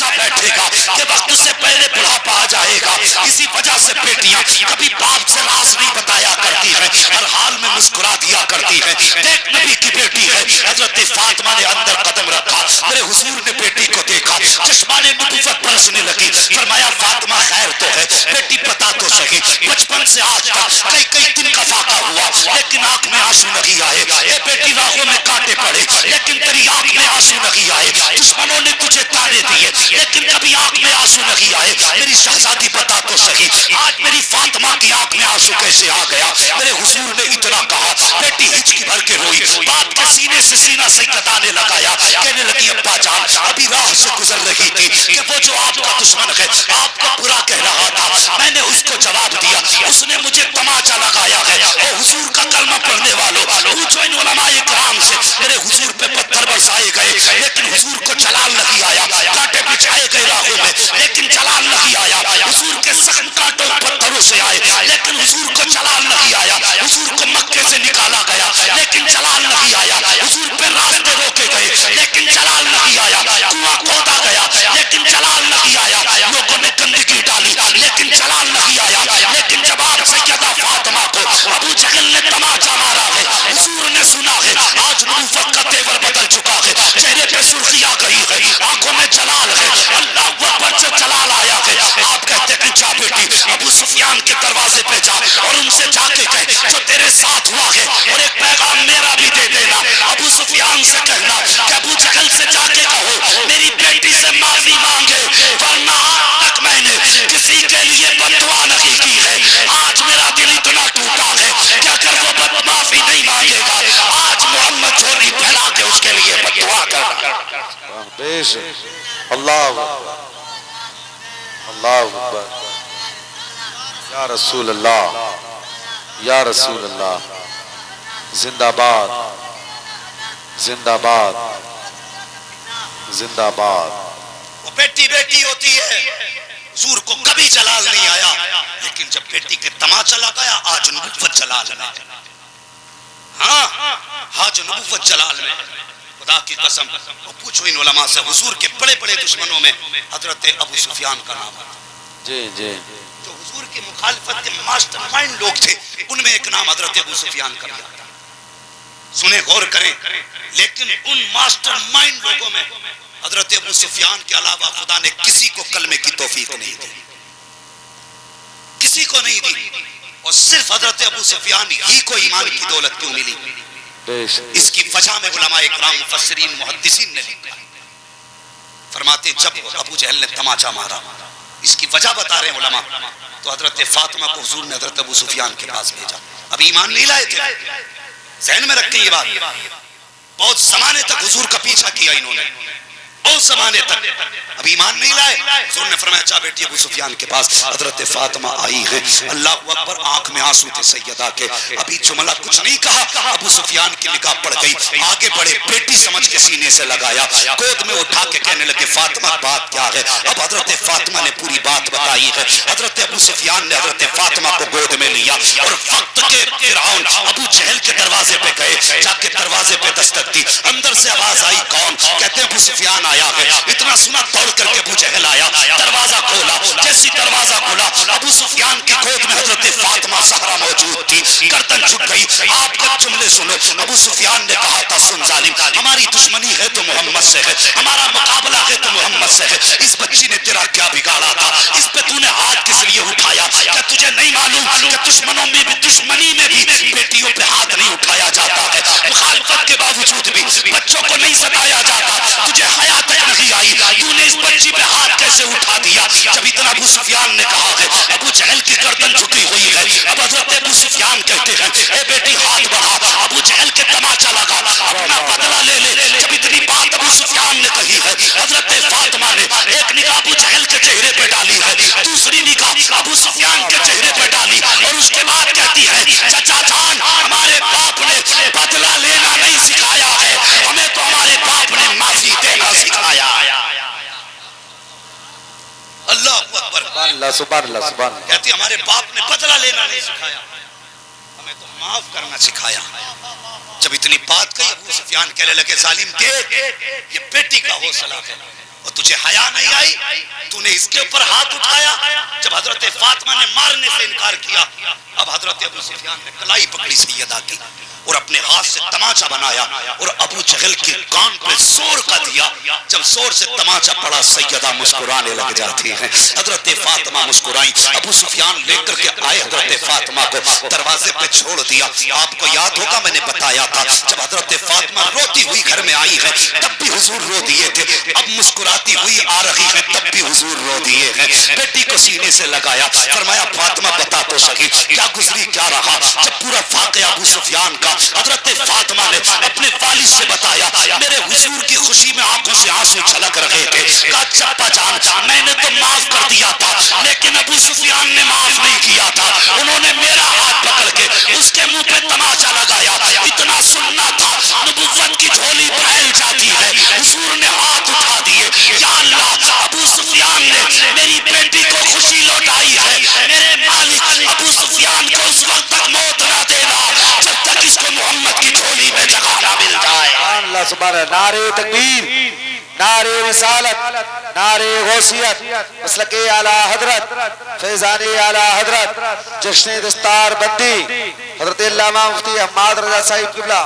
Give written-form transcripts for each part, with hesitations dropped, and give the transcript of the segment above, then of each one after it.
ایسا بیٹھے گا کہ وقت سے پہلے بڑھاپا آ جائے گا. اسی وجہ سے بیٹیاں کبھی باپ سے راز نہیں بتایا کرتی ہیں, ہر حال میں مسکرا دیا کرتی ہیں. دیکھ نبی کی بیٹی ہے حضرت فاطمہ نے اندر قدم رکھا, میرے حضور نے بیٹی کو دیکھا, چشمان نبوت برسنے لگی. فرمایا فاطمہ خیر تو ہے بیٹی, پتا تو صحیح بچپن سے آج تک کئی کئی دن کا فاقہ ہوا لیکن آنکھ میں آنسو نہیں آئے. اے بیٹی راہوں میں کانٹے پڑے لیکن تیری آنکھ میں آنسو نہیں آئے. دشمنوں نے تجھے تانے دیے لیکن کبھی آنکھ میں آنسو نہیں آئے. میری شہزادی پتا تو صحیح آج میری فاطمہ کی آنکھ میں آنسو کیسے آ گیا. میرے حضور نے اتنا کہا, بیٹی ہچکی بھر کے روئی, باپ کے سینے سے سینہ سیکھتانے لگایا. کہنے لگی ابا جان ابھی راہ سے گزر رہی تھی کہ وہ جو آپ کا دشمن ہے آپ کا برا کہہ رہا تھا, میں نے اس کو جواب دیا, اس نے مجھے تماچا لگایا ہے. اے حضور کا کلمہ پڑھنے والوں پوچھو ان علماء کرام سے. میرے حضور پہ پتھر برسائے گئے لیکن حضور کو جلال نہیں آیا. کانٹے بچھائے گئے راہوں میں لیکن جلال نہیں آیا. حضور کے زخم کانٹوں پتھروں سے آئے لیکن حضور کو جلال نہیں آیا. حضور کو مکے سے نکالا گیا لیکن جلال نہیں آیا. حضور پہ راستے روکے گئے لیکن جلال نہیں آیا. کنواں کھودا گیا لیکن جلال نہیں آیا. لوگوں نے گندگی ڈالی لیکن جلال نہیں آیا. لیکن جب آپ سیدہ فاطمہ کو ابو جہل نے تماچا مارا ہے, حضور نے سنا ہے آج نبوت کا تیور بدل چکا ہے. چہرے پہ سرخی آ گئی ہے, آنکھوں میں جلال ہے, اللہ اکبر سے جلال آیا ہے. آپ کہتے ہیں جا بیٹی ابو سفیان کے دروازے پہ جا اور ان سے جا کے کہہ جو تیرے ساتھ ہوا ہے اور ایک پیغام میرا بھی دے دینا. ابو سفیان سے کہنا کہ ابو جہل سے جا کے کہو میری بیٹی سے معافی مانگے, ورنہ آج تک میں نے کسی کے لیے بددعا نہیں کی ہے. آج میرا دل اتنا ٹوٹا ہے کہ اگر وہ بد معافی نہیں مانگے گا آج محمد جھولی پھیلا کے اس کے لیے بددعا کرنا. بیش اللہ اللہ اکبر, یا رسول اللہ یا رسول اللہ, زندہ باد زندہ باد زندہ باد. وہ بیٹی بیٹی ہوتی ہے, حضور کو کبھی جلال نہیں آیا لیکن جب بیٹی کے تماچا لگایا آج نبوت جلال میں. ہاں آج نبوت جلال میں. خدا کی قسم وہ پوچھو ان علماء سے, حضور کے بڑے بڑے دشمنوں میں حضرت ابو سفیان کا نام ہے. جی جی, جو حضور کی مخالفت کے ماسٹر مائنڈ لوگ تھے ان میں ایک نام حضرت ابو سفیان کا بھی آتا. سنیں غور کریں, لیکن ان ماسٹر مائنڈ لوگوں میں حضرت ابو سفیان کے علاوہ خدا نے کسی کو کلمے کی توفیق نہیں دی, کسی کو نہیں دی. اور صرف حضرت ابو سفیان ہی کو ایمان کی دولت کیوں ملی؟ اس کی وجہ میں علماء اکرام مفسرین محدثین نے لکھا. فرماتے جب ابو جہل نے تماچا مارا, اس کی وجہ بتا رہے ہیں علماء, تو حضرت فاطمہ کو حضور نے حضرت ابو سفیان کے پاس بھیجا. ابھی ایمان نہیں لائے تھے, ذہن میں رکھیں یہ بات. بہت زمانے تک حضور کا پیچھا کیا انہوں نے, بہت زمانے تک اب ایمان نہیں لائے. حضور نے فرمایا چا بیٹی ابو سفیان کے پاس. حضرت فاطمہ آئی ہے, اللہ اکبر, آنکھ میں آنسو تھے سیدہ کے. ابھی جملہ کچھ نہیں کہا, ابو سفیان کی نگاہ پڑ گئی, آگے بڑھے, بیٹی سمجھ کے سینے سے لگایا, گود میں اٹھا کے کہنے لگے فاطمہ بات کیا ہے؟ اب حضرت فاطمہ نے پوری بات بتائی ہے. حضرت ابو سفیان نے حضرت فاطمہ کو گود میں لیا اور وقت کے فرعون ابو جہل کے دروازے پہ گئے, جا کے دروازے پہ دستک دی. اندر سے آواز آئی, کون؟ کہتے ہیں ابو سفیان آیا ہے. اتنا سنا دوڑ کر کے ابو جہل آیا, دروازہ کھولا. جیسی دروازہ کھولا ابو سفیان کی گود میں حضرت فاطمہ زہرا موجود تھی. گردن جھک گئی. آپ کا جملے سنو. ابو سفیان نے کہا تھا سن ظالم, ہماری دشمنی ہے تو محمد سے ہے, ہمارا مقابلہ ہے تو محمد سے ہے. اس بچی نے تیرا کیا بگاڑا تھا؟ اس پہ تو نے ہاتھ کس لیے اٹھایا؟ کیا تجھے نہیں معلوم کہ دشمنوں میں بھی, دشمنی میں بھی بیٹیوں پہ ہاتھ نہیں اٹھایا جاتا ہے؟ مخالفت کے باوجود بھی بچوں کو نہیں ستایا جاتا. تجھے حیا تک نہیں آئی, تو نے اس بچی پہ ہاتھ کیسے اٹھا دیا؟ جب اتنا ابو سفیان نے کہا ہے, ابو جہل کی گردن جھکی ہوئی ہے. اب حضرت ابو سفیان کہتے ہیں اے بیٹی ہاتھ بڑھا, ابو جہل کے تماچا لگا, اپنا بدلہ لے لے. جب اتنی بات ابو سفیان نے کہی ہے, حضرت فاطمہ نے ایک نگاہ ابو جہل کے چہرے پہ ڈالی ہے, دوسری نگاہ ابو سفیان کے چہرے پہ ڈالی اور اس کے بعد کہتی ہے چچا جان, ہمارے باپ نے بدلہ لینا نہیں سکھایا ہے, ہمیں تو ہمارے باپ نے معافی دینا سکھایا. اللہ اکبر, سبحان اللہ سبحان اللہ. کہتی ہمارے باپ نے بدلہ لینا نہیں سکھایا, ہمیں تو معاف کرنا سکھایا. جب اتنی بات کہی ابو سفیان کہنے لگے ظالم دیکھ, یہ بیٹی کا حوصلہ ہے, اور تجھے حیا نہیں آئی؟ تو نے اس کے اوپر ہاتھ اٹھایا جب حضرت فاطمہ نے مارنے سے انکار کیا. اب حضرت ابو سفیان نے کلائی پکڑی سیدہ کی اور اپنے ہاتھ سے تماچا بنایا اور ابو جہل کے کان پہ زور کا دیا. جب زور سے تماچا پڑا سیدہ مسکرانے لگ جاتی ہے. حضرت فاطمہ مسکرائیں. ابو سفیان لے کر کے آئے حضرت فاطمہ کو دروازے پہ چھوڑ دیا. آپ کو یاد ہوگا میں نے بتایا تھا جب حضرت فاطمہ روتی ہوئی گھر میں آئی ہے تب بھی حضور رو دیے تھے. اب مسکراتی ہوئی آ رہی ہے تب بھی حضور رو دیے ہیں. بیٹی کو سینے سے لگایا. فرمایا فاطمہ بتا تو سکی کیا گزری کیا رہا. جب پورا واقعہ ابو سفیان کا حضرت فاطمہ نے اپنے والد سے بتایا. میرے حضور کی خوشی میں آنکھوں سے آنسو چھلک رہے تھے. کہا چپا جان میں نے تو معاف کر دیا تھا لیکن ابو سفیان نے معاف نہیں کیا تھا. انہوں نے میرا ہاتھ پکڑ کے اس کے منہ پہ تماچا لگایا. اتنا سننا تھا نبوت کی جھولی پھیل جاتی ہے. حضور نے ہاتھ اٹھا دیے. یا اللہ ابو سفیان نے میری بیٹی کو خوشی لوٹائی ہے. میرے مالک ابو سفیان کو اس وقت تک موت نہ دینا جب تک اس کو محمد کی جھولی میں جگہ نہ مل جائے. اللہ سبحانہ. نعرہ تکبیر، نعرہ رسالت، نعرہ غوثیت، مسلک اعلی حضرت، فیضان اعلی حضرت، جشن دستار بندی حضرت علامہ مفتی احمد رضا صاحب قبلہ.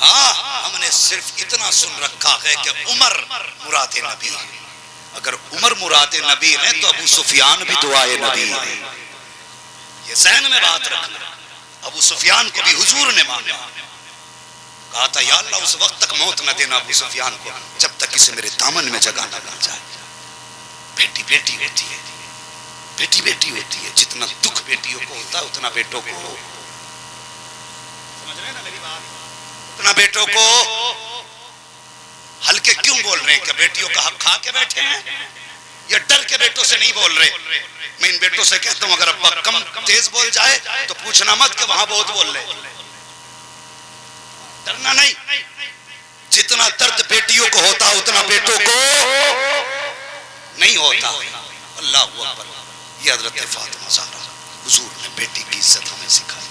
ہاں ہم نے صرف اتنا سن رکھا ہے کہ عمر مراد نبی ہے. اگر عمر مراد نبی ہے تو ابو سفیان بھی دعائے نبی ہے. یہ ذہن میں بات رکھنا. ابو سفیان کو بھی حضور نے مانا. کہا تھا یا اللہ اس وقت تک موت نہ دینا ابو سفیان کو جب تک اسے میرے دامن میں جگہ نہ مل جائے. بیٹی بیٹی ہوتی ہے. بیٹی بیٹی ہوتی ہے. جتنا دکھ بیٹیوں کو ہوتا ہے اتنا بیٹوں کو ہو. سمجھ رہے ہیں نا میری بات؟ اتنا بیٹوں کو ہلکے کیوں بول رہے ہیں کہ بیٹیوں کا حق کھا کے بیٹھے ہیں یا ڈر کے بیٹوں سے نہیں بول رہے. میں ان بیٹوں سے کہتا ہوں اگر ابا کم تیز بول جائے تو پوچھنا مت کہ وہاں بہت بول رہے. ڈرنا نہیں. جتنا درد بیٹیوں کو ہوتا اتنا بیٹوں کو نہیں ہوتا. اللہ اکبر. یہ حضرت فاطمہ زہرا حضور نے بیٹی کی عزت ہمیں سکھائی.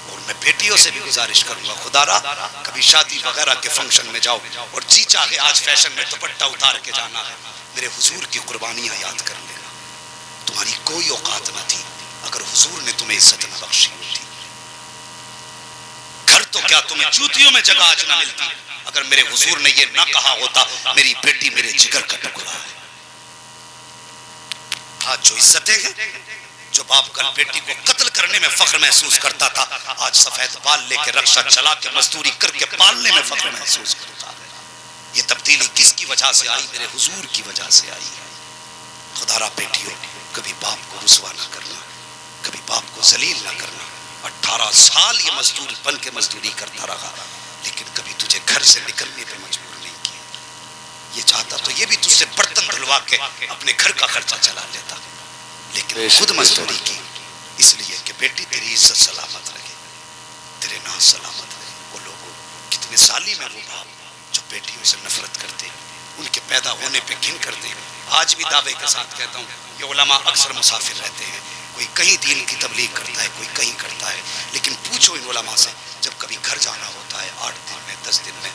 اور میں بیٹیوں سے بھی گزارش کروں گا خدا را کبھی شادی وغیرہ کے فنکشن میں جاؤ اور جی چاہے آج فیشن میں دوپٹہ اتار کے جانا ہے میرے حضور کی قربانیاں یاد کر لینا. تمہاری کوئی اوقات نہ تھی اگر حضور نے تمہیں عزت نہ بخشی ہوتی. گھر تو کیا تمہیں جوتیوں میں جگہ آج نہ ملتی اگر میرے حضور نے یہ نہ کہا ہوتا میری بیٹی میرے جگر کا ٹکڑا ہے. آج جو عزتیں ہیں جو باپ کل بیٹی کو قتل کرنے میں فخر محسوس کرتا تھا آج سفید بال لے کے رکشہ چلا کے مزدوری کر کے پالنے میں فخر محسوس کرتا ہے. یہ تبدیلی کس کی وجہ سے آئی؟ میرے حضور کی وجہ سے آئی ہے. خدا را بیٹیوں کبھی باپ کو رسوا نہ کرنا, کبھی باپ کو ذلیل نہ کرنا. 18 سال یہ مزدور بن کے مزدوری کرتا رہا لیکن کبھی تجھے گھر سے نکلنے پہ مجبور نہیں کیا. یہ چاہتا تو یہ بھی تجھ سے برتن دھلوا کے اپنے گھر کا خرچہ چلا لیتا لیکن خود مزدوری کی اس لیے کہ بیٹی تیری عزت سلامت رہے, تیرے ناز سلامت رہے. وہ لوگ کتنے سالی میں وہ باپ جو بیٹیوں سے نفرت کرتے ان کے پیدا ہونے پہ گھن کرتے. آج بھی دعوے کے ساتھ کہتا ہوں یہ علماء اکثر مسافر رہتے ہیں, کوئی کہیں دین کی تبلیغ کرتا ہے کوئی کہیں کرتا ہے, لیکن پوچھو ان علماء سے جب کبھی گھر جانا ہوتا ہے 8 دن میں 10 دن میں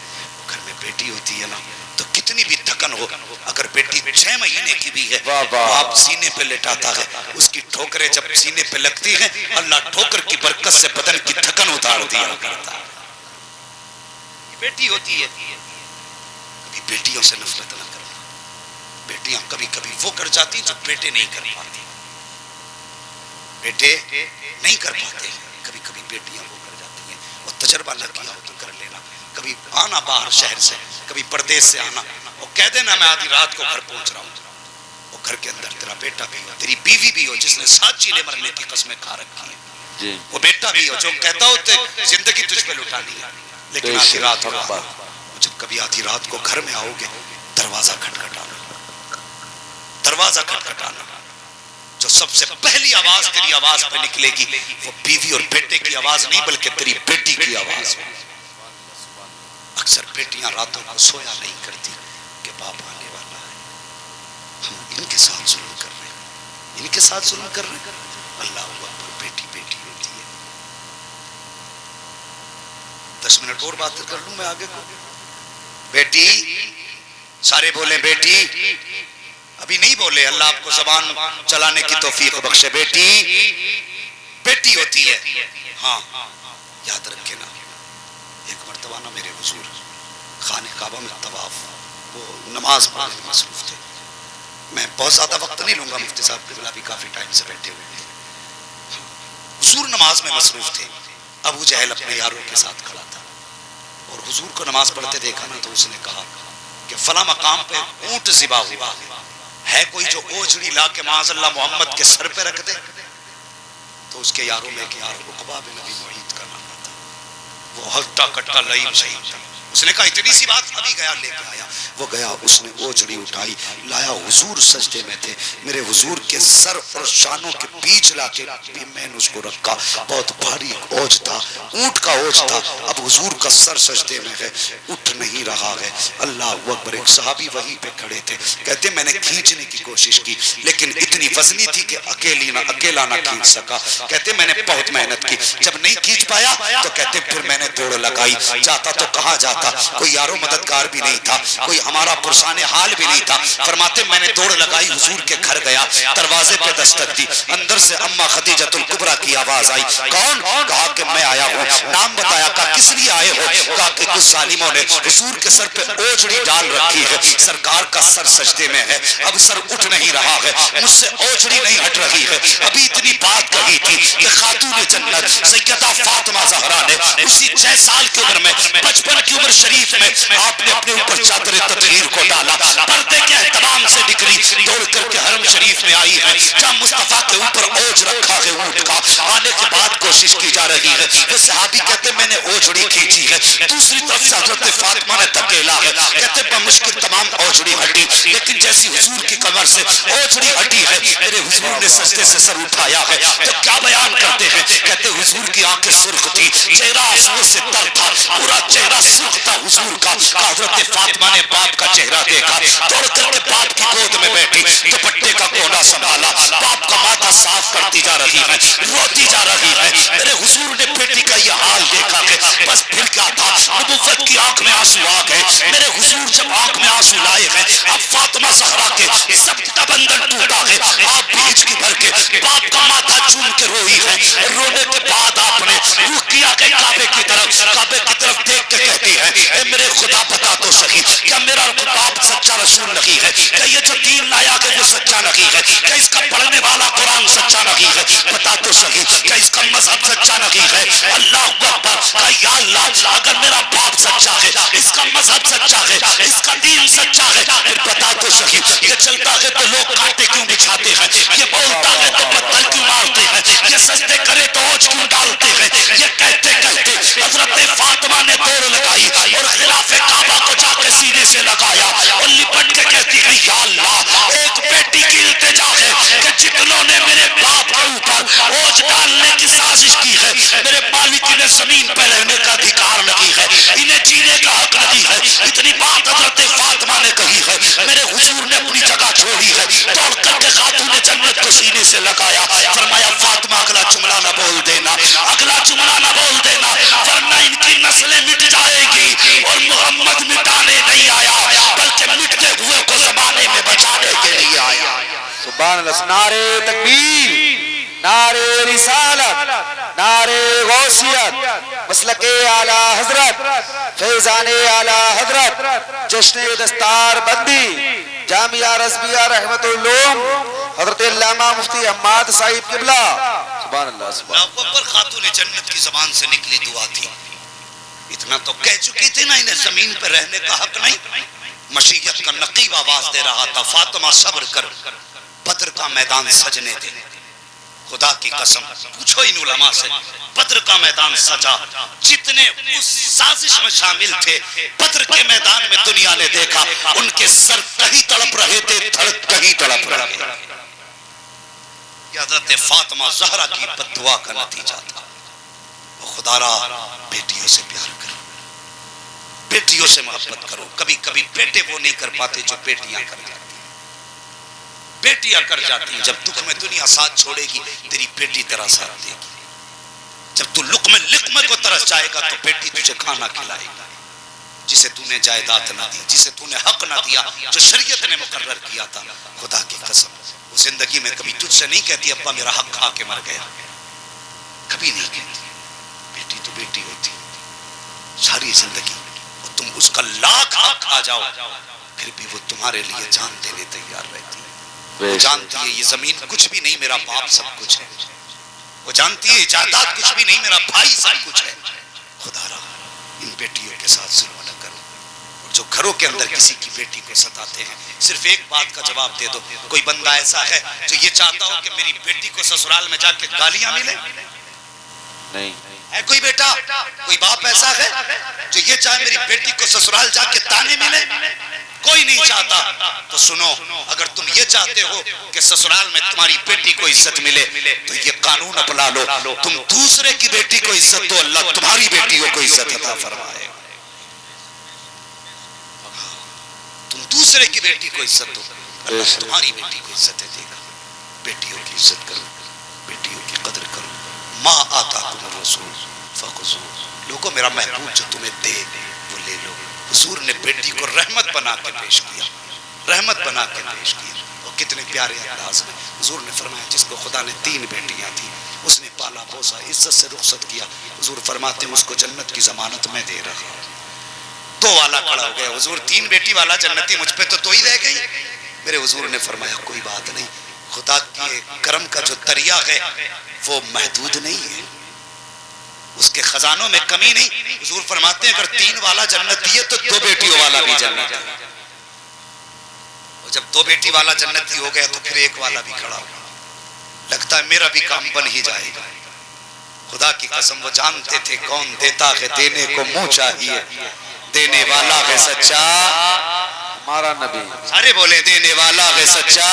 گھر میں بیٹی ہوتی ہے نا تو کتنی بھی تھکن ہو اگر بیٹی 6 مہینے کی بھی ہے باپ سینے پہ لٹاتا ہے, اس کی ٹھوکریں جب سینے پہ لگتی ہیں اللہ ٹھوکر کی برکت سے بدن کی تھکن اتار دیا کرتا ہے. بیٹی ہوتی ہے. کبھی بیٹیوں سے نفرت نہ کرنا. بیٹیاں کبھی کبھی وہ کر جاتی جو بیٹے نہیں کر پاتے, بیٹے نہیں کر پاتے. کبھی کبھی بیٹیاں وہ کر جاتی ہیں. وہ تجربہ نہ کیا ہو تو کر لینا. کبھی آنا باہر شہر سے, کبھی پردیس سے آنا اور کہہ دینا میں آدھی رات کو گھر پہنچ رہا ہوں. وہ گھر کے اندر تیرا بیٹا بھی ہو, تیری بیوی بھی ہو جس نے 7 چیلے مرنے کی قسمیں کھا رکھی ہیں. وہ بیٹا بھی ہو جو کہتا ہو زندگی تجھ پہ لٹانی ہے لیکن آدھی رات کو جب کبھی آدھی رات کو گھر میں آؤ گے دروازہ کھٹکھٹانا, دروازہ کھٹکھٹانا. جو سب سے پہلی آواز تیری آواز پہ نکلے گی وہ بیوی اور بیٹے کی آواز نہیں بلکہ تیری بیٹی کی آواز ہے. اکثر بیٹیاں راتوں کو سویا نہیں کرتی کہ باپ آنے والا ہے. ہم ان کے ساتھ ظلم کر رہے ہیں, ان کے ساتھ ظلم کر رہے ہیں. اللہ اکبر. بیٹی بیٹی ہوتی ہے. 10 منٹ اور بات کر لوں میں آگے کو. بیٹی سارے بولیں بیٹی، ابھی نہیں بولے، اللہ آپ کو زبان چلانے کی توفیق بخشے. بیٹی بیٹی ہوتی ہے. ہاں یاد رکھے نا، ایک مرتبہ نا میرے حضور خانہ کعبہ میں طواف، وہ نماز پڑھنے میں مصروف تھے. میں بہت زیادہ وقت نہیں لوں گا، مفتی صاحب قبلہ بھی کافی ٹائم سے بیٹھے ہوئے تھے. حضور نماز میں مصروف تھے. ابو جہل اپنے یاروں کے ساتھ کھڑا تھا اور حضور کو نماز پڑھتے دیکھا نا، تو اس نے کہا کہ فلاں مقام پہ اونٹ ذبح ہوا ہے، کوئی جو اوجڑی لا کے معاذ اللہ محمد کے سر پہ رکھ دے. تو اس کے یاروں میں ایک یار عقبہ بن ابی معیط کا نام تھا، وہ ہٹا کٹا لئیم شہید تھا. اس نے کہا اتنی سی بات، ابھی گیا لے کے آیا. وہ گیا، اس نے اوجڑی اٹھائی لایا، حضور سجدے میں تھے، میرے حضور کے سر اور شانوں کے بیچ لا کے میں نے اس کو رکھا. بہت بھاری اوج تھا، اونٹ کا اوج تھا. اب حضور کا سر سجدے میں ہے، اٹھ نہیں رہا ہے. اللہ اکبر. ایک صحابی وہیں پہ کھڑے تھے، کہتے میں نے کھینچنے کی کوشش کی لیکن اتنی وزنی تھی کہ اکیلا نہ کھینچ سکا. کہتے میں نے بہت محنت کی، جب نہیں کھینچ پایا تو کہتے پھر میں نے دوڑ لگائی. جاتا تو کہاں جاتا، کوئی یارو مددگار بھی نہیں تھا، کوئی ہمارا پرسان حال بھی نہیں تھا. فرماتے میں نے دوڑ لگائی، حضور کے گھر گیا، دروازے پہ دستک دی. اندر سے اما خدیجۃ الکبریٰ کی آواز آئی. کون؟ کہا کہ میں آیا ہوں. نام بتایا. کہا کس لیے آئے ہو؟ کہا کہ کچھ ظالموں نے حضور کے سر پہ اوجڑی ڈال رکھی ہے، سرکار کا سر سجدے میں ہے، اب سر اٹھ نہیں رہا ہے، مجھ سے اوجڑی نہیں ہٹ رہی ہے. ابھی اتنی بات کہی تھی کہ خاتون جنت سیدہ فاطمہ زہرا نے اسی 6 سال کی عمر میں، 55 کی عمر شریف میں آپ نے اپنے اوپر چادر تطہیر کو ڈالا، پردے کے اہتمام سے نکلی، دوڑ کر کے حرم شریف میں آئی ہے جہاں مصطفیٰ کے اوپر اوج رکھا ہے اونٹ کا. آنے کے بعد کوشش کی جا رہی ہے. یہ صحابی کہتے میں نے اوجڑی کھینچی ہے، دوسری طرف سے حضرت فاطمہ نے دھکیلا ہے. کہتے بمشکل تمام اوجڑی ہٹی، لیکن جیسی حضور کی کمر سے اوجڑی ہٹی ہے، میرے حضور نے سجدے سے سر اٹھایا ہے. تو کیا بیان کرتے ہیں؟ کہتے حضور کی آنکھیں سرخ تھی، چہرہ آنسوؤں سے تر تھا، پورا چہرہ سرخ تھا حضور کا. حضرت فاطمہ نے باپ کا چہرہ دیکھا، دوڑ کر کے باپ کی گود میں بیٹھی، دوپٹے کا کونا سنبھالا، باپ کا ماتھا صاف کرتی جا رہی ہے، روتی جا رہی ہے. میرے حضور نے بیٹی کا یہ حال دیکھا کہ بس پھر کیا تھا، نبوت کی آنکھ میں آنسو آ گئے. میرے حضور جب آنکھ میں آنسو لائے ہیں، اب فاطمہ زہرا کے سب کا بندن ٹوٹا ہے. آپ بھی ہچکی بھر کے باپ کا ماتھا چوم کے روئی ہے. رونے کے بعد آپ نے رخ کیا کہ کعبے کی طرف دیکھ کے کہتی ہے اے میرے خدا بتا تو صحیح، کیا میرا باپ سچا رسول نہیں ہے؟ کیا یہ جو دین لایا کہ وہ سچا نہیں ہے؟ کیا اس کا پڑھنے والا قرآن سچا نہیں ہے؟ بتا تو صحیح، کیا اس کا مذہب سچا نہیں ہے؟ اللہ اکبر. یا اللہ اگر میرا باپ سچا ہے، اس کا مذہب سچا ہے، اس کا دین سچا ہے، پھر بتا تو صحیح یہ چلتا ہے تو لوگ کانٹے کیوں بچھاتے ہیں، یہ بولتا ہے تو پتھر کیوں مارتے ہیں، یہ سجدے کرے تو اوج کیوں ڈالتے ہیں؟ یہ کہتے کہتے حضرت فاطمہ نے دوڑ لگائی اور خلاف کعبہ کو جا کے سینے سے لگایا اور لپٹ کے کہتی ہے یا اللہ ایک بیٹی کی التجا ہے کہ جتنوں نے میرے باپ کے اوپر اوج ڈالنے کی سازش کی ہے، میرے مالک نے زمین پہ رہنے کا ادھیکار نہیں ہے، انہیں جینے کا حق نہیں ہے. اتنی بات حضرت فاطمہ نے کہی ہے. میرے حضور نے اپنی جگہ چھوڑی ہے، دوڑ کر کے خاتون جنت کو سینے سے لگایا. فرمایا فاطمہ اگلا جملہ نہ بول دینا، اگلا جملہ نہ بول دینا، ورنہ ان کی نسلیں مٹ جائے گی. اور محمد مٹانے نہیں آیا بلکہ مٹتے ہوئے کو زمانے میں بچانے کے لیے آیا. سبحان اللہ. نعرے تکبیر، نعرے رسالت، نعرے غوثیت، مسلک اعلی حضرت، فیضان اعلی حضرت، جشن دستار بندی جامعہ رضویہ رحمت العلوم حضرت علامہ مفتی حماد صاحب قبلہ. سبحان اللہ. سبحان اللہ. پر خاتون جنت کی زبان سے نکلی دعا تھی. اتنا تو کہہ چکی تھی نا انہیں زمین پر رہنے کا حق نہیں. مشیت کا نقیب آواز دے رہا تھا فاطمہ صبر کر، بدر کا میدان سجنے دے. خدا کی قسم پوچھو ان علماء سے، بدر کا میدان سجا. جتنے اس سازش میں شامل تھے بدر کے میدان میں دنیا نے دیکھا ان کے سر کہیں تڑپ رہے تھے، دھڑک کہیں تڑپ رہے تھے. یہ حضرت فاطمہ زہرا کی بددعا کا نتیجہ تھا. خدا را بیٹیوں سے پیار کرو، بیٹیوں سے محبت کرو. کبھی کبھی بیٹے وہ نہیں کر پاتے جو بیٹیاں کر جاتی. بیٹیاں کر جاتی ہیں. جب دکھ میں دنیا ساتھ چھوڑے گی تیری بیٹی تیرا ساتھ دے گی. جب تو لقمے کو ترس جائے گا تو بیٹی تجھے کھانا کھلائے گا. جسے تو نے جائیداد نہ دی، جسے تو نے حق نہ دیا جو شریعت نے مقرر کیا تھا، خدا کی قسم وہ زندگی میں کبھی تجھ سے نہیں کہتی ابا میرا حق کھا کے مر گیا، کبھی نہیں کہتی۔ بیٹی تو بیٹی ہوتی ساری زندگی، اور تم اس کا لاکھ حق کھا جاؤ پھر بھی وہ تمہارے لیے جان دینے تیار رہتی ہے۔ وہ جانتی ہے یہ زمین کچھ بھی نہیں، میرا باپ سب کچھ ہے۔ وہ جانتی ہے جائیداد کچھ بھی نہیں، میرا بھائی سب کچھ ہے۔ خدا را ان بیٹیوں کے ساتھ ظلم نہ کرو، اور جو گھروں کے اندر کسی کی بیٹی کو ستاتے ہیں صرف ایک بات کا جواب دے دو، کوئی بندہ ایسا ہے جو یہ چاہتا ہو کہ میری بیٹی کو سسرال میں جا کے گالیاں ملیں؟ نہیں ہے کوئی بیٹا، کوئی باپ ایسا ہے جو یہ چاہے میری بیٹی کو سسرال جا کے تانے ملے؟ کوئی نہیں چاہتا۔ تو سنو، اگر تم یہ چاہتے ہو کہ سسرال میں تمہاری بیٹی کو عزت ملے تو یہ قانون اپنا لو، تم دوسرے کی بیٹی کو عزت دو، اللہ تمہاری بیٹیوں کو عزت عطا فرمائے۔ تم دوسرے کی بیٹی کو عزت دو، اللہ تمہاری بیٹی کو عزت دے گا۔ بیٹیوں کی عزت کرو، بیٹیوں کی قدر کرو۔ ما آتاکم الرسول فخذوہ، لوگوں میرا محبوب جو تمہیں دے وہ لے لو۔ حضور نے بیٹی کو رحمت بنا کے پیش کیا، رحمت بنا کے پیش کیا، اور کتنے پیارے انداز میں حضور نے فرمایا جس کو خدا نے 3 بیٹیاں تھیں اس نے پالا پوسا عزت سے رخصت کیا، حضور فرماتے ہیں اس کو جنت کی ضمانت میں دے رہا ہوں۔ 2 والا کھڑا ہو گیا، حضور 3 بیٹی والا جنتی، مجھ پہ تو 2 ہی رہ گئی۔ میرے حضور نے فرمایا کوئی بات نہیں، خدا کے کرم کا جو دریا ہے وہ محدود نہیں ہے، اس کے خزانوں میں کمی نہیں۔ حضور فرماتے ہیں اگر 3 والا جنتی ہے تو 2 بیٹیوں والا بھی جنتی ہے، اور جب 2 بیٹی والا جنتی ہو گیا تو پھر 1 والا بھی کھڑا ہو، لگتا ہے میرا بھی کام بن ہی جائے گا۔ خدا کی قسم وہ جانتے تھے کون دیتا ہے دینے کو منہ چاہیے، دینے والا ہے سچا ہمارا نبی، سارے بولے دینے والا ہے سچا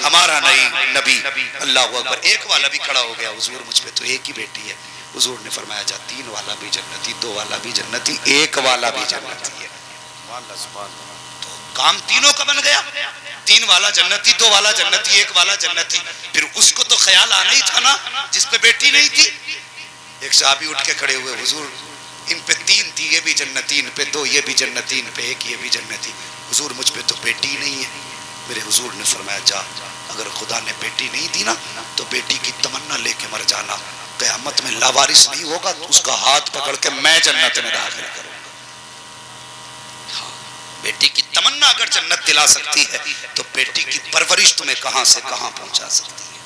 ہمارا نبی۔ اللہ اکبر، 1 والا بھی کھڑا ہو گیا، حضور مجھ پہ تو 1 ہی بیٹی ہے۔ حضور نے فرمایا جا 3 والا بھی جنتی، 2 والا بھی جنتی، 1 والا بھی جنتی ہے۔ تو کام تینوں کا بن گیا، 3 والا جنتی، 2 والا جنتی، 1 والا جنتی۔ پھر اس کو تو خیال آنا ہی تھا نا جس پہ بیٹی نہیں تھی۔ ایک صحابی اٹھ کے کھڑے ہوئے، حضور ان پہ 3 تھی، یہ بھی جنتی، ان پہ 2 یہ بھی جنتی، ان پہ 1 یہ بھی جنتی۔ حضور مجھ پہ تو بیٹی نہیں ہے۔ میرے حضور نے فرمایا جا اگر خدا نے بیٹی نہیں دی نا تو بیٹی کی تمنا لے کے مر جانا، قیامت میں لاوارث نہیں ہوگا تو اس کا ہاتھ پکڑ کے میں جنت میں داخل کروں گا۔ ہاں، بیٹی کی تمنا اگر جنت دلا سکتی ہے تو بیٹی کی پرورش تمہیں کہاں سے کہاں پہنچا سکتی ہے۔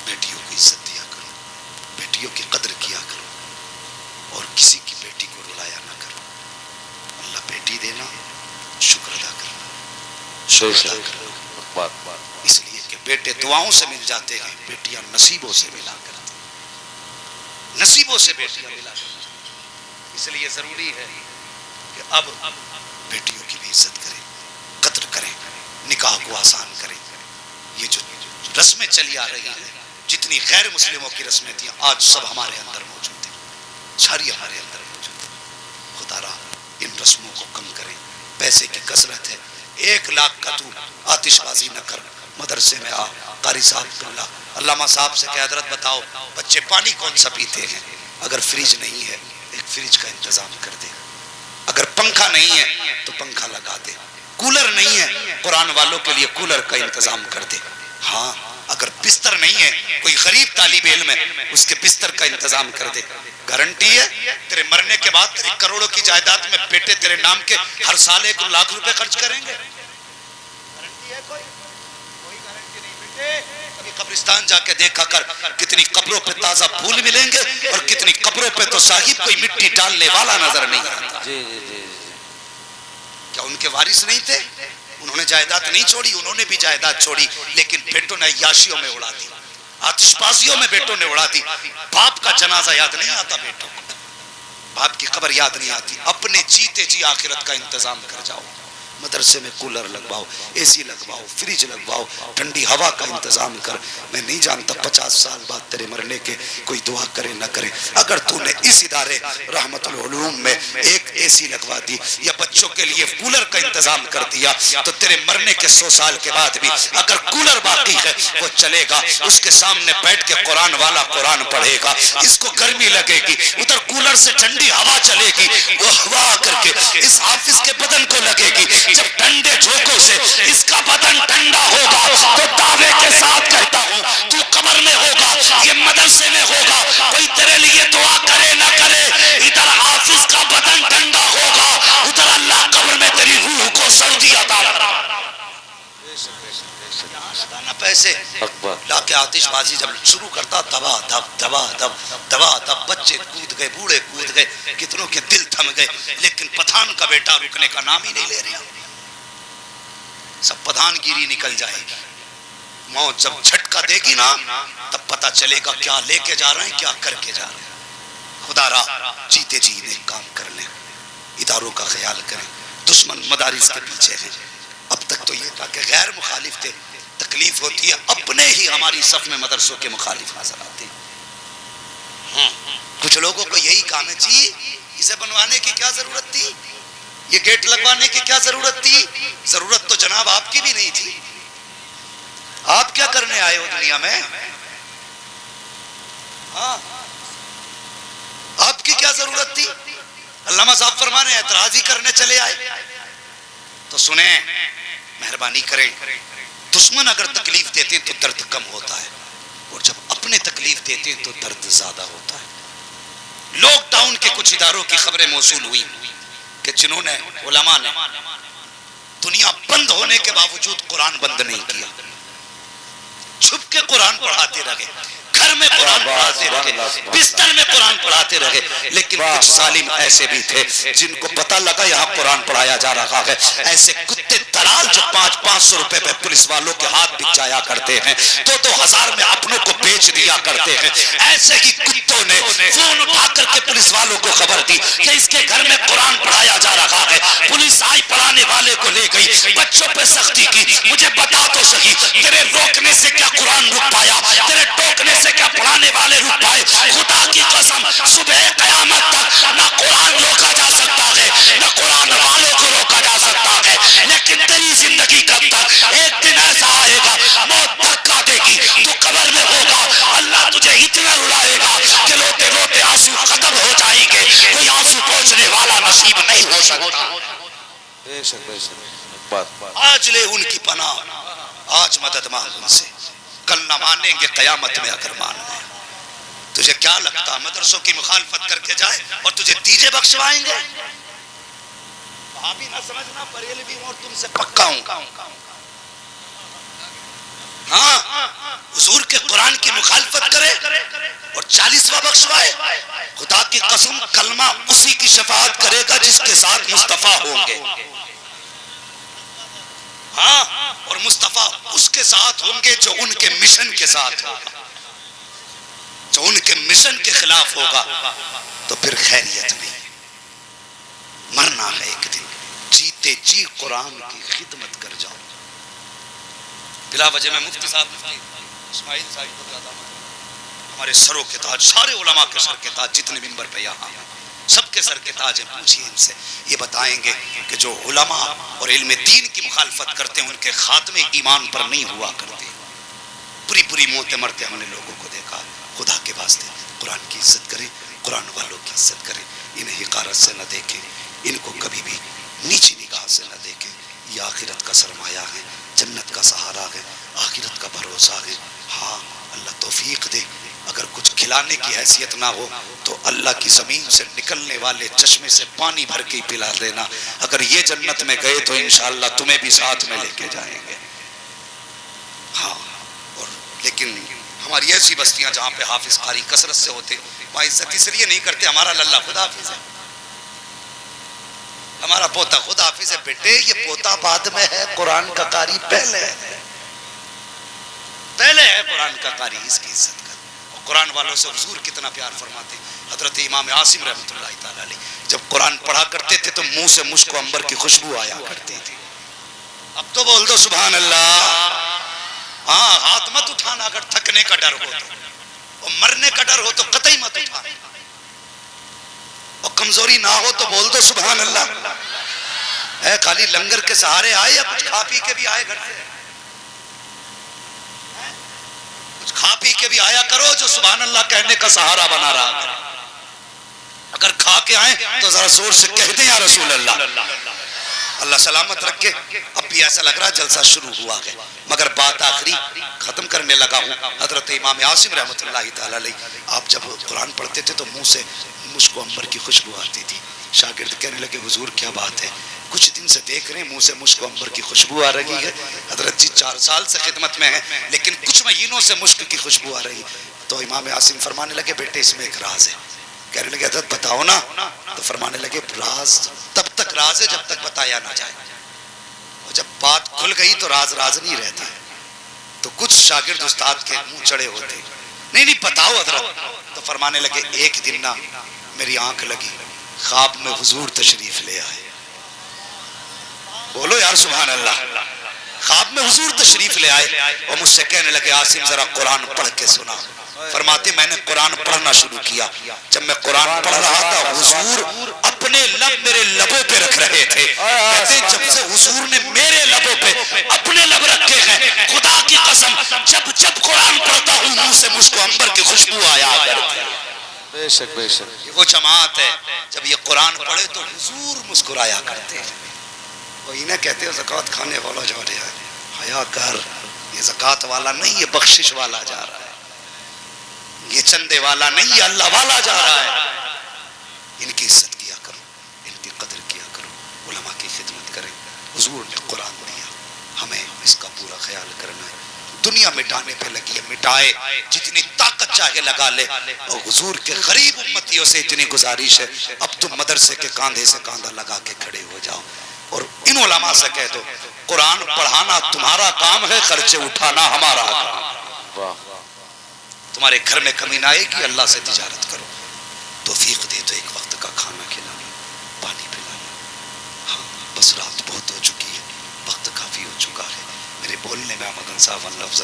بیٹیوں کو عزت دیا کرو، بیٹیوں کی قدر کیا کرو، اور کسی کی بیٹی کو رلایا نہ کرو۔ اللہ بیٹی دینا، شکر ادا کرنا، شکر ادا کرنا، اس لیے کہ بیٹے دعاؤں سے مل جاتے ہیں، بیٹیاں نصیبوں سے ملا کرتی، نصیبوں سے بیٹیاں ملا کرتی۔ اس لیے ضروری ہے کہ اب بیٹیوں کی بھی عزت کریں، قدر کریں، نکاح کو آسان کریں۔ یہ جو رسمیں چلی آ رہی ہیں، جتنی غیر مسلموں کی رسمیں تھیں آج سب ہمارے اندر موجود ہیں، ساری ہمارے اندر موجود ہے۔ خدا را ان رسموں کو کم کریں۔ پیسے کی کثرت ہے، 1 لاکھ کا تو آتش بازی نہ کر، مدرسے میں آ، قاری صاحب کو لا، علامہ صاحب سے کہ حضرت بتاؤ بچے پانی کون سا پیتے ہیں؟ اگر فریج نہیں ہے ایک فریج کا انتظام کر دے، اگر پنکھا نہیں ہے تو پنکھا لگا دے، کولر نہیں ہے قرآن والوں کے لیے کولر کا انتظام کر دے۔ ہاں، اگر بستر نہیں ہے کوئی غریب طالب علم ہے اس کے بستر کا انتظام کر دے۔ گارنٹی ہے تیرے مرنے کے بعد تیری کروڑوں کی جائیداد میں بیٹے تیرے نام کے ہر سال 1 لاکھ روپے خرچ کریں گے۔ گارنٹی ہے کوئی گارنٹی نہیں بیٹے۔ کبھی قبرستان جا کے دیکھا کر کتنی قبروں پہ تازہ پھول ملیں گے اور کتنی قبروں پہ تو صاحب کوئی مٹی ڈالنے والا نظر نہیں آتا۔ کیا ان کے وارث نہیں تھے؟ انہوں نے جائیداد نہیں چھوڑی، انہوں نے بھی جائیداد چھوڑی، لیکن بیٹوں نے عیاشیوں میں اڑا دی، آتش بازیوں میں بیٹوں نے اڑا دی۔ باپ کا جنازہ یاد نہیں آتا بیٹوں کو، باپ کی قبر یاد نہیں آتی۔ اپنے جیتے جی آخرت کا انتظام کر جاؤ، مدرسے میں کولر لگواؤ، اے سی لگواؤ، فریج لگواؤ، ٹھنڈی ہوا کا انتظام کر. میں نہیں جانتا 50 سال بعد تیرے مرنے کے کوئی دعا کرے نہ کرے. اگر تو نے اس ادارے رحمت العلوم میں ایک اے سی لگوا دی یا بچوں کے لیے کولر کا انتظام کر دیا تو تیرے مرنے کے 100 سال کے بعد بھی اگر کولر باقی ہے وہ چلے گا. اس کے سامنے بیٹھ کے قرآن والا قرآن پڑھے گا. اس کو گرمی لگے گی، ادھر کولر سے ٹھنڈی ہوا چلے گی، وہ ہوا کر کے اس حافظ کے بدن کو لگے گی. جب ٹھنڈے جھونکوں سے اس کا بدن ٹھنڈا ہوگا تو دعوے کے ساتھ کہتا ہوں تو قبر میں ہوگا، یہ مدرسے میں ہوگا، کوئی تیرے لیے دعا کرے نہ کرے، ادھر حافظ کا بدن ٹھنڈا ہوگا، ادھر اللہ قبر میں تیری روح کو سردی عطا کرے. پیسے لا کے آتش بازی جب شروع کرتا دبا دب دبا دب دبا دب، بچے کود گئے، بوڑھے کود گئے، کتنوں کے دل تھم گئے، لیکن پٹھان کا بیٹا رکنے کا نام ہی نہیں لے رہا. سب پٹھان گیری نکل جائے گی. موت جب جھٹکا دے گی نا تب پتہ چلے گا کیا لے کے جا رہے ہیں، کیا کر کے جا رہے ہیں. خدا را جیتے جی ایک کام کر لیں، اداروں کا خیال کریں. دشمن مدارس کے پیچھے ہیں. اب تک تو یہ تھا کہ غیر مخالف تھے، تکلیف ہوتی ہے اپنے ہی ہماری صف میں مدرسوں کے مخالف نظر آتے ہیں. کچھ لوگوں کو یہی کام ہے، جی اسے بنوانے کی کیا ضرورت تھی، یہ گیٹ لگوانے کی کیا ضرورت تھی. ضرورت تو جناب آپ کی بھی نہیں تھی. آپ کیا کرنے آئے ہو دنیا میں؟ ہاں آپ کی کیا ضرورت تھی؟ علامہ صاحب فرمانے اعتراض ہی کرنے چلے آئے. تو سنیں، مہربانی کریں، دشمن اگر تکلیف دیتے ہیں تو درد کم ہوتا ہے، اور جب اپنے تکلیف دیتے ہیں تو درد زیادہ ہوتا ہے. لاک ڈاؤن کے کچھ اداروں کی خبریں موصول ہوئی کہ جنہوں نے علماء نے دنیا بند ہونے کے باوجود قرآن بند نہیں کیا، چھپ کے قرآن پڑھاتے رہے، گھر میں قرآن پڑھاتے رہے، بستر میں قرآن پڑھاتے رہے. لیکن کچھ ظالم ایسے بھی تھے جن کو پتہ لگا یہاں قرآن پڑھایا جا رہا ہے، ایسے کتے دلال جو 500 روپے پہ پولیس والوں کے ہاتھ بک جایا کرتے ہیں، 2,000 میں اپنوں کو بیچ دیا کرتے ہیں، ایسے ہی کتوں نے فون اٹھا کر کے پولیس والوں کو خبر دی کہ اس کے گھر میں قرآن پڑھایا جا رہا ہے. پولیس آئی، پڑھانے والے کو لے گئی، بچوں پہ سختی کی. مجھے بتا تو صحیح، تیرے روکنے سے کیا قرآن رک پایا؟ تیرے ٹوکنے سے کیا پڑھانے والے رک پائے؟ خدا کی قسم صبح قیامت تک نہ قرآن روکا جا سکتا ہے، نہ قرآن والوں کو روکا جا سکتا ہے. لیکن تیری زندگی کب تک؟ ایک دن ایسا آئے گا موت دھکا دے گی، تو قبر میں ہوگا، اللہ تجھے اتنا رلائے گا کہ روتے روتے آنسو ختم ہو جائیں گے، کوئی آنسو پہنچنے والا نصیب نہیں ہو سکتا. آج لے ان کی پناہ، آج مدد مانگ ان سے، کل نہ مانیں گے قیامت میں اگر مان گئے. تجھے کیا لگتا مدرسوں کی مخالفت کر کے جائے اور تجھے تیجے بخشوائیں گے؟ بھی نہ سمجھنا، بریلوی ہوں اور تم سے پکا ہوں. ہاں حضور کے قرآن کی مخالفت کرے اور 40واں بخشوائے. خدا کی قسم کلمہ اسی کی شفاعت کرے گا جس کے ساتھ مصطفیٰ ہوں گے. ہاں، اور مصطفیٰ اس کے ساتھ ہوں گے جو ان کے مشن کے ساتھ ہوگا، جو ان کے مشن کے خلاف ہوگا تو پھر خیریت نہیں. مرنا ہے ایک دن، جیتے جی قرآن کی خدمت کر جاؤ. بلا وجہ میں مفتی صاحب اسماعیل صاحب ہمارے سروں کے تاج، سارے علماء کے سر کے تاج جتنے منبر پہ یہاں ہیں سب کے سر کے تاج ہیں. پوچھئے ان سے، یہ بتائیں گے کہ جو علماء اور علم دین کی مخالفت کرتے ہیں ان کے خاتمے ایمان پر نہیں ہوا کرتے. بری بری موتیں مرتے ہم نے لوگوں کو دیکھا. خدا کے واسطے قرآن کی عزت کریں، قرآن والوں کی عزت کریں، انہیں حقارت سے نہ دیکھیں، ان کو کبھی بھی نیچی نگاہ سے نہ دیکھیں. یہ آخرت کا سرمایہ ہے، جنت کا سہارا ہے، آخرت کا بھروسہ ہے. ہاں اللہ توفیق دے، اگر کچھ کھلانے کی حیثیت نہ ہو تو اللہ کی زمین سے نکلنے والے چشمے سے پانی بھر کے پلا دینا. اگر یہ جنت میں گئے تو انشاءاللہ تمہیں بھی ساتھ میں لے کے جائیں گے. ہاں، اور لیکن ہماری ایسی بستیاں جہاں پہ حافظ قاری کثرت سے ہوتے، وہاں عزت اس لیے نہیں کرتے ہمارا للہ خدا حافظ ہے، ہمارا پوتا خدا حافظ ہے. بیٹے یہ پوتا بعد میں ہے، قرآن کا قاری پہلے ہے، پہلے ہے قرآن کا قاری. اس کی عزت کر. قرآن والوں سے حضور کتنا پیار فرماتے. حضرت امام عاصم رحمۃ اللہ تعالی علیہ جب قرآن پڑھا کرتے تھے تو منہ سے مشک و عنبر کی خوشبو آیا کرتی تھی. اب تو بول دو سبحان اللہ. ہاں ہاتھ مت اٹھانا اگر تھکنے کا ڈر ہو تو, اور مرنے کا ڈر ہو تو قطعی مت اٹھانا, اور کمزوری نہ ہو تو بول دو سبحان اللہ. اے خالی لنگر کے سہارے آئے یا کچھ کھا پی کے بھی آئے گھر سے؟ کچھ کھا پی کے بھی آیا کرو جو سبحان اللہ کہنے کا سہارا بنا رہا ہے. اگر کھا کے آئیں تو ذرا زور سے کہہ دیں یا رسول اللہ. اللہ سلامت رکھے. اب بھی ایسا لگ رہا جلسہ شروع ہوا ہے, مگر بات آخری ختم کرنے لگا ہوں. حضرت امام عاصم رحمۃ اللہ تعالی علیہ, آپ جب قرآن پڑھتے تھے تو منہ سے مشک و عنبر کی خوشبو آتی تھی. شاگرد کہنے لگے حضور کیا بات ہے, کچھ دن سے دیکھ رہے ہیں منہ سے مشک و عنبر کی خوشبو آ رہی ہے. حضرت جی 4 سال سے خدمت میں ہیں لیکن کچھ مہینوں سے مشک کی خوشبو آ رہی. تو امام عاصم فرمانے لگے بیٹے اس میں ایک راز ہے. کہنے لگے حضرت بتاؤ نا. تو فرمانے لگے راز تب تک راز ہے جب تک بتایا نہ جائے, اور جب بات کھل گئی تو راز راز نہیں رہتا ہے. تو کچھ شاگرد استاد کے منہ چڑے ہوتے, نہیں بتاؤ حضرت. تو فرمانے لگے ایک دن نا میری آنکھ لگی, خواب میں حضور تشریف لے آئے. بولو یار سبحان اللہ. خواب میں حضور تشریف لے آئے اور مجھ سے کہنے لگے عاصم ذرا قرآن پڑھ کے سنا. فرماتے میں نے قرآن پڑھنا شروع کیا. جب میں قرآن پڑھ رہا تھا حضور اپنے لب میرے لبوں پہ رکھ رہے تھے. کہتے جب سے حضور نے میرے لبوں پہ اپنے لب رکھے ہیں, خدا کی قسم جب جب قرآن پڑھتا ہوں منہ سے مشک و عنبر کی خوشبو آیا کرتی ہے. بے شک بے شک. وہ جماعت ہے جب یہ قرآن پڑھے تو حضور مسکرایا کرتے ہیں. وہی نہ کہتے ہیں زکوٰۃ کھانے والا جا رہا ہے, حیا کر, یہ زکوٰۃ والا نہیں یہ بخشش والا جا رہا ہے, یہ چندے والا نہیں یہ اللہ والا جا رہا ہے. ان کی عزت کیا کرو, ان کی قدر کیا کرو, علماء کی خدمت کریں. حضور نے قرآن دیا, ہمیں اس کا پورا خیال کرنا ہے. دنیا مٹانے پہ لگی ہے, مٹائے جتنی طاقت چاہے لگا لے. اور حضور کے غریب امتیوں سے اتنی گزارش ہے اب تم مدرسے کے کاندھے سے کاندھا لگا کے کھڑے ہو جاؤ اور ان علماء سے کہہ دو قرآن پڑھانا تمہارا کام ہے, خرچے اٹھانا ہمارا کام. تمہارے گھر میں کمی نہ آئے گی, اللہ سے تجارت کرو. توفیق دے تو ایک وقت کا کھانا کھلانا, پانی پلانا. ہاں بس رات بہت ہو چکی ہے, وقت کافی ہو چکا ہے. میرے بولنے میں آمدن صاحب لفظ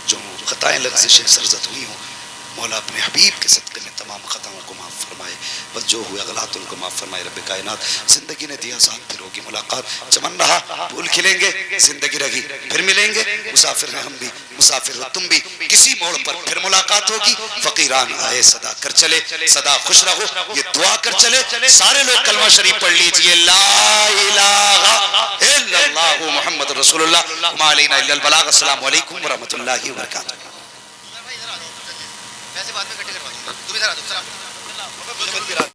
جو خطائیں لغزشیں سرزد ہوئی ہوں, مولا اپنے حبیب کے صدقے میں تمام خطاؤں کو معاف فرمائے. بس جو ہوئے غلط ان کو معاف فرمائے. رب کائنات زندگی نے دیا ساتھ, پھر ہوگی ملاقات. چمن رہا پھول کھلیں گے, زندگی رہی پھر ملیں گے. مسافر ہیں ہم بھی, مسافر ہو تم بھی, کسی موڑ پر پھر ملاقات ہوگی. فقیران آئے صدا کر چلے, صدا خوش رہو یہ دعا کر چلے. سارے لوگ کلمہ شریف پڑھ لیجئے, لا الہ الا اللہ محمد رسول اللہ ما علینا الا البلاغ. السلام علیکم ورحمۃ اللہ وبرکاتہ. پیسے بعد میں اکٹھے کروا دیں گے, تم ادھر آ جاؤ.